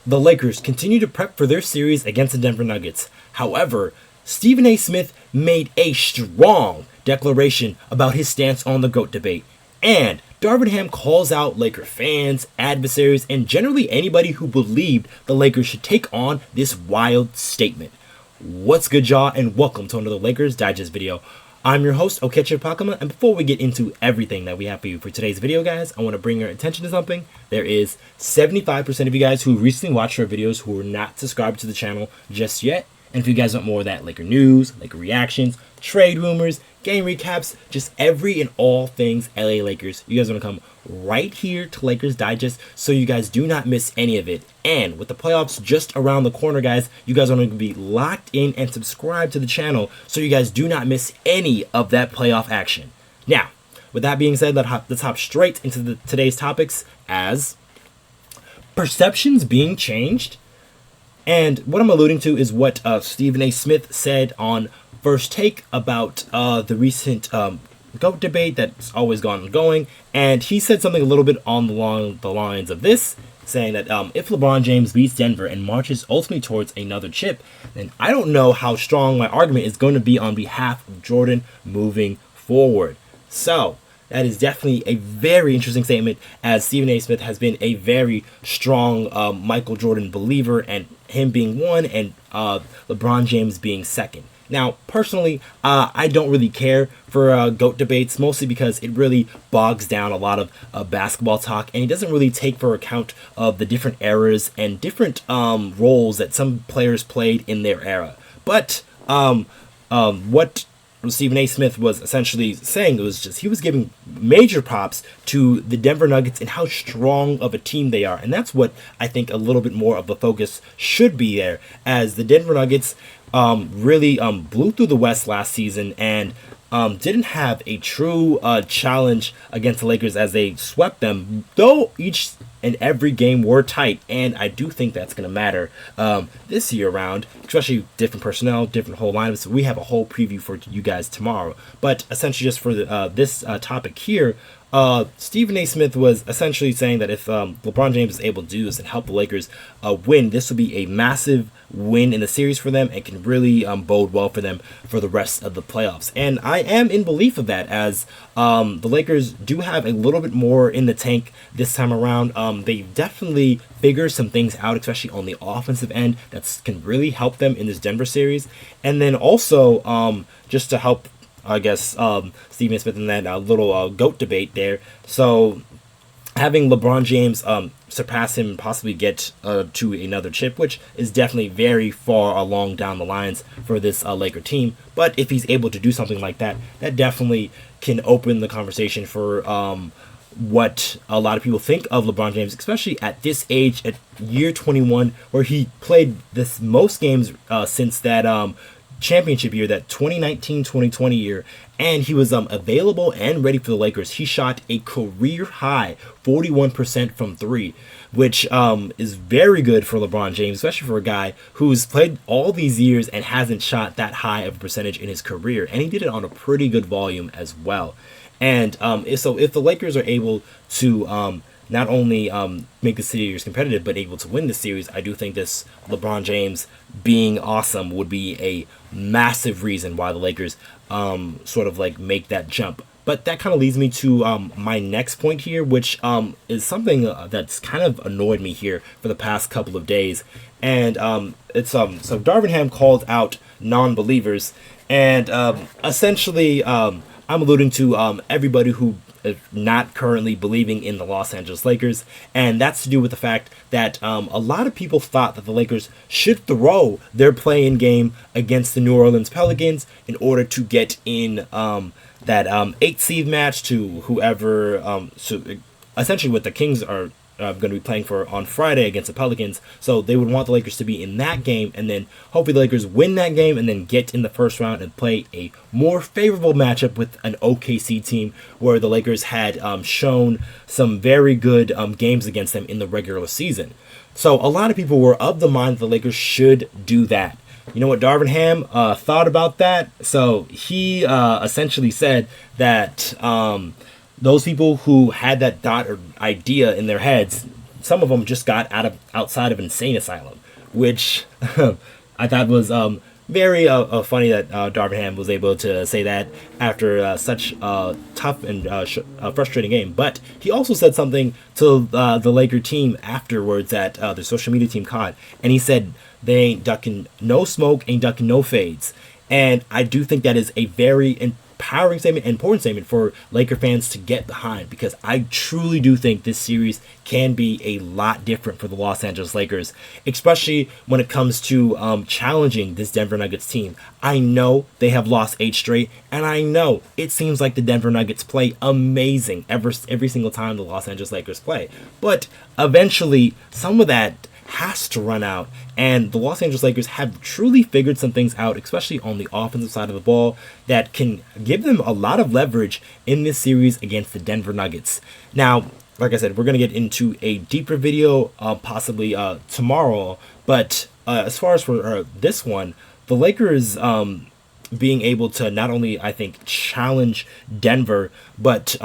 the Lakers continue to prep for their series against the Denver Nuggets. However, Stephen A. Smith made a strong declaration about his stance on the GOAT debate. And Darvin Ham calls out Laker fans, adversaries, and generally anybody who believed the Lakers should take on this wild statement. What's good, y'all, and welcome to another Lakers Digest video. I'm your host, Okechi Apakama, and before we get into everything that we have for you for today's video, guys, I want to bring your attention to something. There is 75% of you guys who recently watched our videos who are not subscribed to the channel just yet. And if you guys want more of that Laker news, Laker reactions, trade rumors, game recaps, just every and all things LA Lakers, you guys want to come right here to Lakers Digest so you guys do not miss any of it. And with the playoffs just around the corner, guys, you guys want to be locked in and subscribe to the channel so you guys do not miss any of that playoff action. Now, with that being said, let's hop straight into today's topics as perceptions being changed. And what I'm alluding to is what Stephen A. Smith said on First Take about the recent GOAT debate that's always gone and going. And he said something a little bit along the lines of this, saying that if LeBron James beats Denver and marches ultimately towards another chip, then I don't know how strong my argument is going to be on behalf of Jordan moving forward. So that is definitely a very interesting statement, as Stephen A. Smith has been a very strong Michael Jordan believer, and him being one and LeBron James being second. Now, personally, I don't really care for GOAT debates, mostly because it really bogs down a lot of basketball talk, and it doesn't really take for account of the different eras and different roles that some players played in their era. But what Stephen A. Smith was essentially saying was just he was giving major props to the Denver Nuggets and how strong of a team they are. And that's what I think a little bit more of the focus should be there, as the Denver Nuggets really blew through the West last season and didn't have a true challenge against the Lakers as they swept them, though each and every game were tight, and I do think that's going to matter this year around, especially different personnel, different whole lineups. We have a whole preview for you guys tomorrow, but essentially just for this topic here, Stephen A. Smith was essentially saying that if LeBron James is able to do this and help the Lakers win, this will be a massive win in the series for them and can really bode well for them for the rest of the playoffs. And I am in belief of that, as the Lakers do have a little bit more in the tank this time around. They definitely figure some things out, especially on the offensive end, that can really help them in this Denver series. And then also just to help, I guess, Stephen Smith in that little GOAT debate there. So having LeBron James surpass him and possibly get to another chip, which is definitely very far along down the lines for this Laker team. But if he's able to do something like that, that definitely can open the conversation for what a lot of people think of LeBron James, especially at this age, at year 21, where he played this most games since that championship year, that 2019-2020 year, and he was available and ready for the Lakers. He shot a career high 41% from three, which is very good for LeBron James, especially for a guy who's played all these years and hasn't shot that high of a percentage in his career, and he did it on a pretty good volume as well. And so if the Lakers are able to not only make the series competitive, but able to win the series, I do think this LeBron James being awesome would be a massive reason why the Lakers sort of like make that jump. But that kind of leads me to my next point here, which is something that's kind of annoyed me here for the past couple of days. And it's so Darvin Ham called out non-believers, and essentially I'm alluding to everybody who not currently believing in the Los Angeles Lakers, and that's to do with the fact that a lot of people thought that the Lakers should throw their play-in game against the New Orleans Pelicans in order to get in that 8th seed match to whoever, so essentially what the Kings are going to be playing for on Friday against the Pelicans. So they would want the Lakers to be in that game, and then hopefully the Lakers win that game and then get in the first round and play a more favorable matchup with an OKC team where the Lakers had shown some very good games against them in the regular season. So a lot of people were of the mind that the Lakers should do that. You know what Darvin Ham thought about that? So he essentially said that those people who had that thought or idea in their heads some of them just got outside of insane asylum, which I thought was very funny that Darvin Ham was able to say that after such a tough and frustrating game. But he also said something to the Laker team afterwards that the social media team caught, and he said they ain't ducking no smoke, ain't ducking no fades. And I do think that is a very empowering statement and important statement for Laker fans to get behind, because I truly do think this series can be a lot different for the Los Angeles Lakers, especially when it comes to challenging this Denver Nuggets team. I know they have lost 8 straight, and I know it seems like the Denver Nuggets play amazing every single time the Los Angeles Lakers play, but eventually some of that has to run out, and the Los Angeles Lakers have truly figured some things out, especially on the offensive side of the ball, that can give them a lot of leverage in this series against the Denver Nuggets. Now, like I said, we're going to get into a deeper video possibly tomorrow, but as far as for this one, the Lakers being able to not only, I think, challenge Denver, but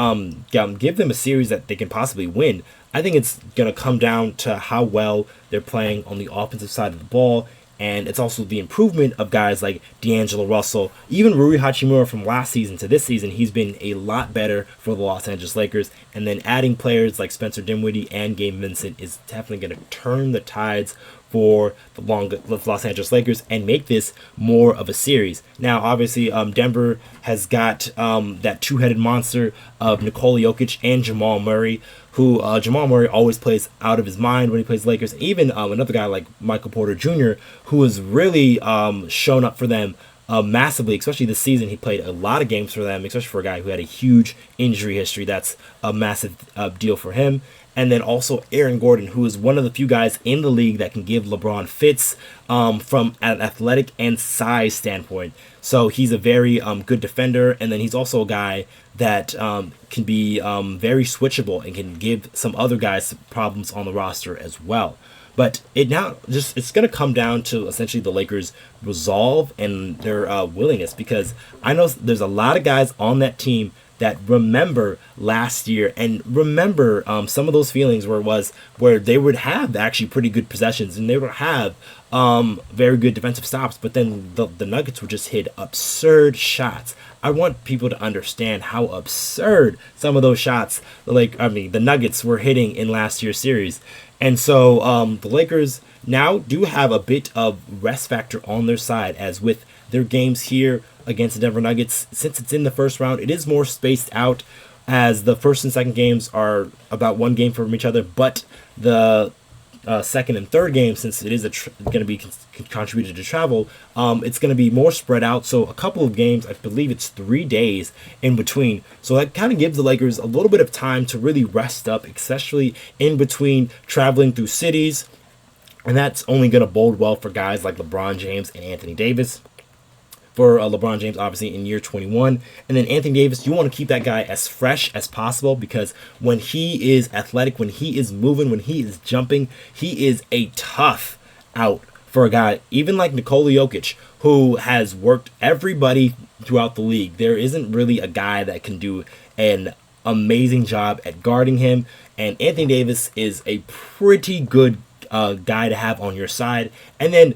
give them a series that they can possibly win. I think it's going to come down to how well they're playing on the offensive side of the ball, and it's also the improvement of guys like D'Angelo Russell. Even Rui Hachimura from last season to this season, he's been a lot better for the Los Angeles Lakers, and then adding players like Spencer Dinwiddie and Gabe Vincent is definitely going to turn the tides for the Los Angeles Lakers and make this more of a series. Now, obviously, Denver has got that two-headed monster of Nikola Jokic and Jamal Murray, who Jamal Murray always plays out of his mind when he plays Lakers. Even another guy like Michael Porter Jr., who has really shown up for them massively, especially this season. He played a lot of games for them, especially for a guy who had a huge injury history. That's a massive deal for him. And then also Aaron Gordon, who is one of the few guys in the league that can give LeBron fits from an athletic and size standpoint. So he's a very good defender. And then he's also a guy that can be very switchable and can give some other guys problems on the roster as well. But it's going to come down to essentially the Lakers' resolve and their willingness, because I know there's a lot of guys on that team that remember last year and remember some of those feelings where they would have actually pretty good possessions and they would have very good defensive stops, but then the Nuggets would just hit absurd shots. I want people to understand how absurd some of those shots, the Nuggets were hitting in last year's series. And so the Lakers now do have a bit of rest factor on their side, as with their games here against the Denver Nuggets, since it's in the first round, it is more spaced out, as the first and second games are about one game from each other, but the second and third game, since it is going to be contributed to travel, it's going to be more spread out. So a couple of games, I believe it's 3 days in between. So that kind of gives the Lakers a little bit of time to really rest up, especially in between traveling through cities. And that's only going to bode well for guys like LeBron James and Anthony Davis. For LeBron James, obviously, in year 21. And then Anthony Davis, you want to keep that guy as fresh as possible, because when he is athletic, when he is moving, when he is jumping, he is a tough out for a guy even like Nikola Jokic, who has worked everybody throughout the league. There isn't really a guy that can do an amazing job at guarding him. And Anthony Davis is a pretty good guy to have on your side. And then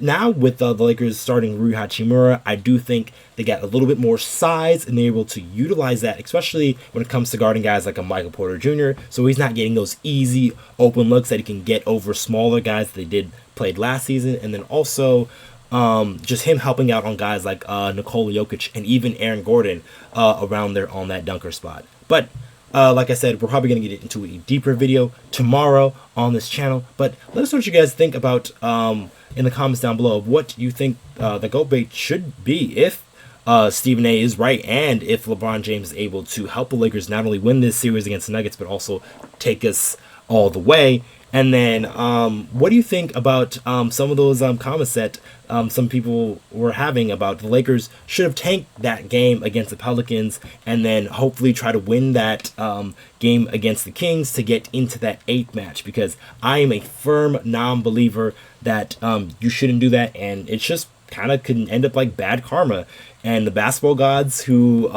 now with the Lakers starting Rui Hachimura, I do think they got a little bit more size and they're able to utilize that, especially when it comes to guarding guys like a Michael Porter Jr. So he's not getting those easy open looks that he can get over smaller guys that they played last season. And then also just him helping out on guys like Nikola Jokic and even Aaron Gordon around there on that dunker spot. But like I said, we're probably going to get into a deeper video tomorrow on this channel. But let us know what you guys think about in the comments down below of what you think the GOAT bait should be if Stephen A is right, and if LeBron James is able to help the Lakers not only win this series against the Nuggets, but also take us all the way. And then what do you think about some of those comments that some people were having about the Lakers should have tanked that game against the Pelicans and then hopefully try to win that game against the Kings to get into that 8th match? Because I am a firm non-believer that you shouldn't do that, and it's just kind of can end up like bad karma. And the basketball gods, who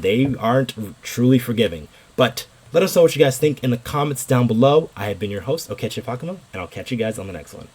they aren't truly forgiving. But Let us know what you guys think in the comments down below. I have been your host, Okechi Apakama, and I'll catch you guys on the next one.